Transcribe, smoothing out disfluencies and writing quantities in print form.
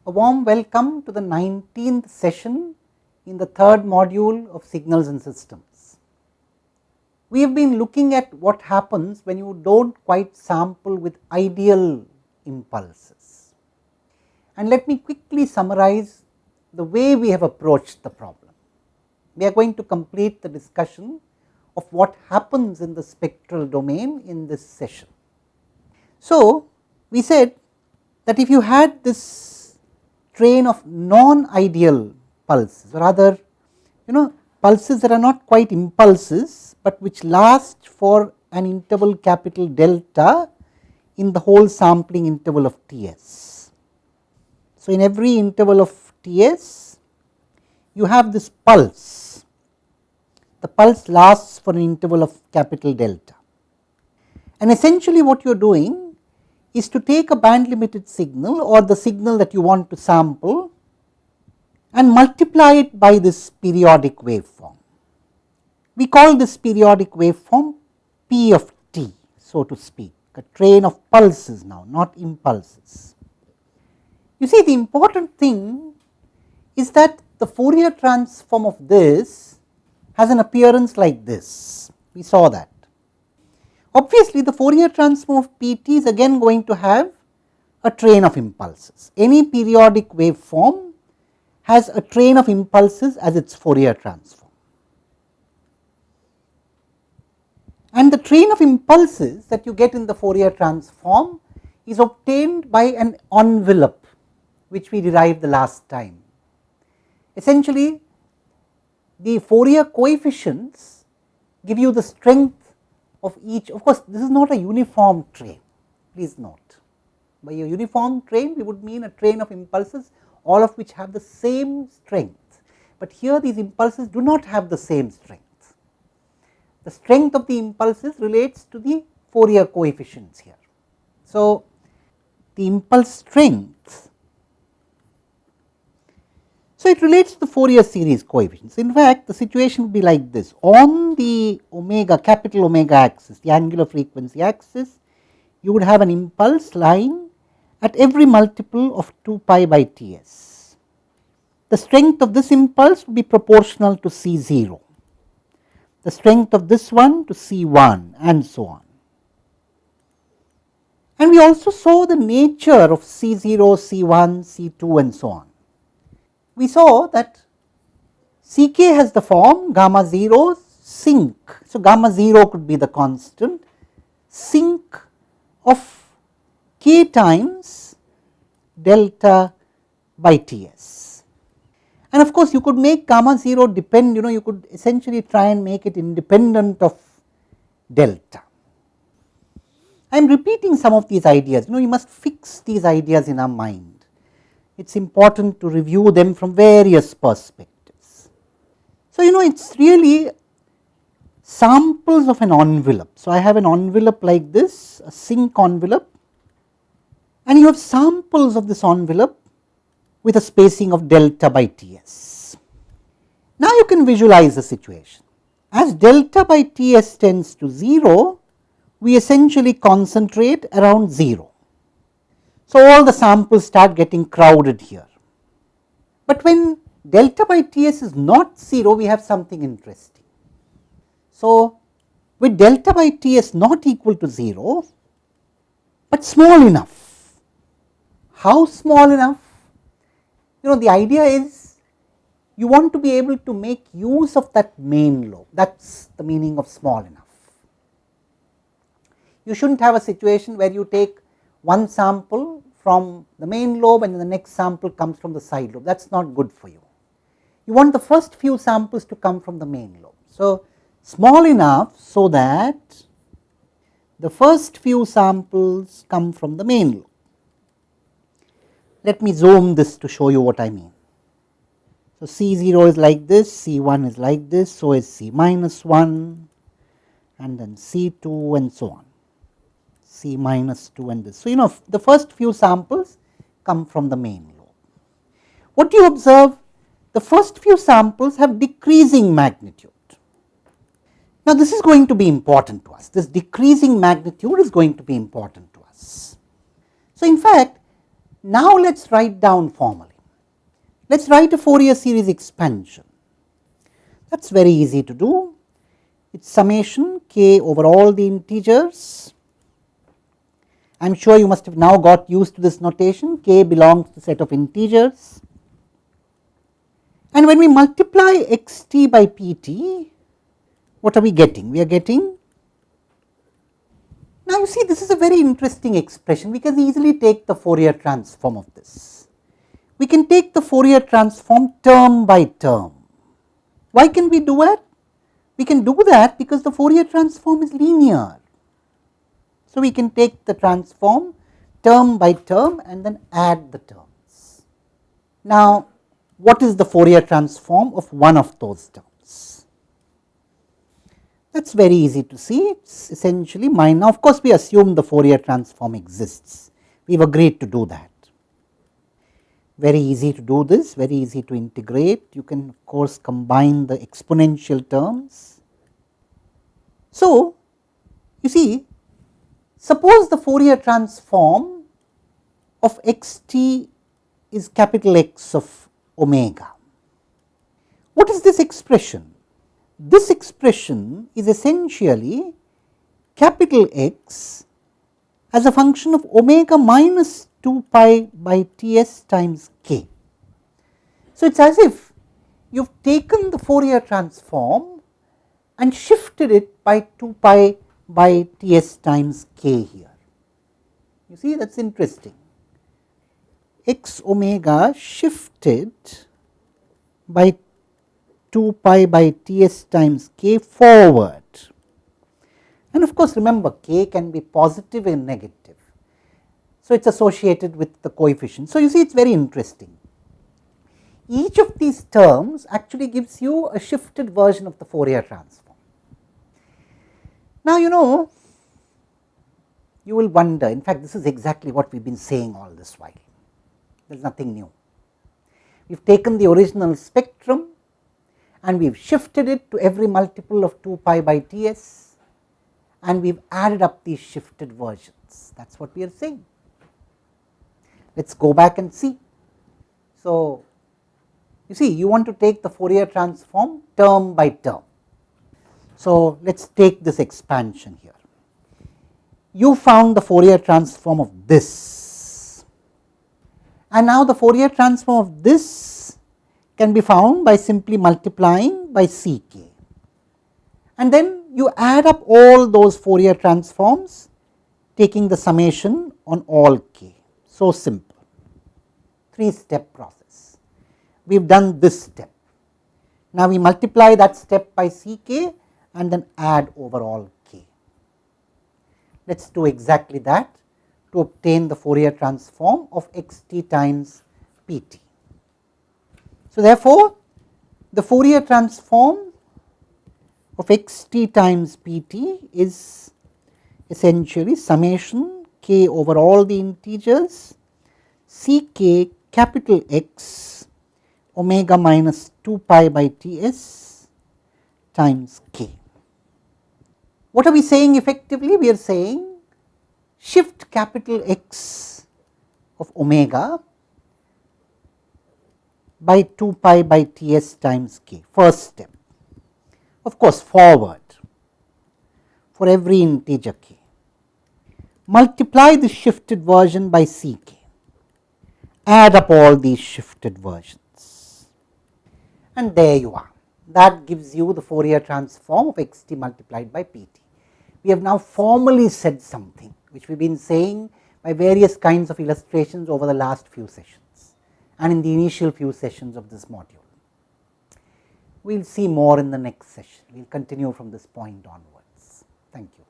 A warm welcome to the 19th session in the third module of Signals and Systems. We have been looking at what happens when you do not quite sample with ideal impulses. And let me quickly summarize the way we have approached the problem. We are going to complete the discussion of what happens in the spectral domain in this session. So, we said that if you had this train of non-ideal pulses, or rather pulses that are not quite impulses, but which last for an interval capital delta in the whole sampling interval of Ts. So, in every interval of Ts you have this pulse. The pulse lasts for an interval of capital delta, and essentially what you are doing is to take a band limited signal or the signal that you want to sample and multiply it by this periodic waveform. We call this periodic waveform P of t, so to speak, a train of pulses now, not impulses. You see, the important thing is that the Fourier transform of this has an appearance like this. We saw that. Obviously, the Fourier transform of Pt is again going to have a train of impulses. Any periodic waveform has a train of impulses as its Fourier transform. And the train of impulses that you get in the Fourier transform is obtained by an envelope, which we derived the last time. Essentially, the Fourier coefficients give you the strength of each. Of course, this is not a uniform train, please note. By a uniform train, we would mean a train of impulses, all of which have the same strength. But here these impulses do not have the same strength. The strength of the impulses relates to the Fourier coefficients here. So, the impulse strength, so it relates to the Fourier series coefficients. In fact, the situation would be like this: on the omega, capital omega axis, the angular frequency axis, you would have an impulse line at every multiple of 2 pi by Ts. The strength of this impulse would be proportional to C0, the strength of this one to C1, and so on. And we also saw the nature of C0, C1, C2 and so on. We saw that Ck has the form gamma 0 sinc. So, gamma 0 could be the constant, sinc of k times delta by Ts. And of course, you could make gamma 0 depend, you could essentially try and make it independent of delta. I am repeating some of these ideas, you must fix these ideas in our mind. It is important to review them from various perspectives. So, it is really samples of an envelope. So, I have an envelope like this, a sinc envelope, and you have samples of this envelope with a spacing of delta by Ts. Now, you can visualize the situation. As delta by Ts tends to 0, we essentially concentrate around 0. So, all the samples start getting crowded here. But when delta by Ts is not 0, we have something interesting. So, with delta by Ts not equal to 0, but small enough. How small enough? The idea is you want to be able to make use of that main lobe. That is the meaning of small enough. You should not have a situation where you take one sample from the main lobe and the next sample comes from the side lobe. That is not good for you. You want the first few samples to come from the main lobe. So, small enough so that the first few samples come from the main lobe. Let me zoom this to show you what I mean. So, C0 is like this, C1 is like this, so is C minus 1, and then C2 and so on. C minus 2 and this. So, the first few samples come from the main lobe. What do you observe? The first few samples have decreasing magnitude. Now, this is going to be important to us. This decreasing magnitude is going to be important to us. So, in fact, Now let us write down formally. Let us write a Fourier series expansion. That is very easy to do. It is summation k over all the integers. I am sure you must have now got used to this notation. K belongs to set of integers. And when we multiply xt by pt, what are we getting? We are getting, now you see this is a very interesting expression. We can easily take the Fourier transform of this. We can take the Fourier transform term by term. Why can we do that? We can do that because the Fourier transform is linear. So, we can take the transform term by term and then add the terms. Now, what is the Fourier transform of one of those terms? That is very easy to see. It is essentially mine. Now, of course, we assume the Fourier transform exists. We have agreed to do that. Very easy to do this, very easy to integrate. You can of course combine the exponential terms. So, you see, suppose the Fourier transform of xt is capital X of omega. What is this expression? This expression is essentially capital X as a function of omega minus 2 pi by Ts times k. So, it is as if you have taken the Fourier transform and shifted it by 2 pi by Ts times k here. You see, that is interesting. X omega shifted by 2 pi by Ts times k forward. And of course, remember k can be positive and negative. So, it is associated with the coefficient. So, you see it is very interesting. Each of these terms actually gives you a shifted version of the Fourier transform. Now, you know, you will wonder, in fact, this is exactly what we have been saying all this while. There is nothing new. We have taken the original spectrum and we have shifted it to every multiple of 2 pi by Ts and we have added up these shifted versions. That is what we are saying. Let us go back and see. So, you see, you want to take the Fourier transform term by term. So, let us take this expansion here. You found the Fourier transform of this, and now the Fourier transform of this can be found by simply multiplying by Ck, and then you add up all those Fourier transforms taking the summation on all k. So simple, 3-step process. We have done this step. Now, we multiply that step by Ck and then add over all k. Let us do exactly that to obtain the Fourier transform of xt times pt. So, therefore, the Fourier transform of xt times pt is essentially summation k over all the integers Ck capital X omega minus 2 pi by Ts times k. What are we saying effectively? We are saying shift capital X of omega by 2 pi by Ts times k, first step. Of course, forward for every integer k. Multiply the shifted version by Ck, add up all these shifted versions, and there you are. That gives you the Fourier transform of xt multiplied by pt. We have now formally said something which we have been saying by various kinds of illustrations over the last few sessions and in the initial few sessions of this module. We will see more in the next session. We will continue from this point onwards. Thank you.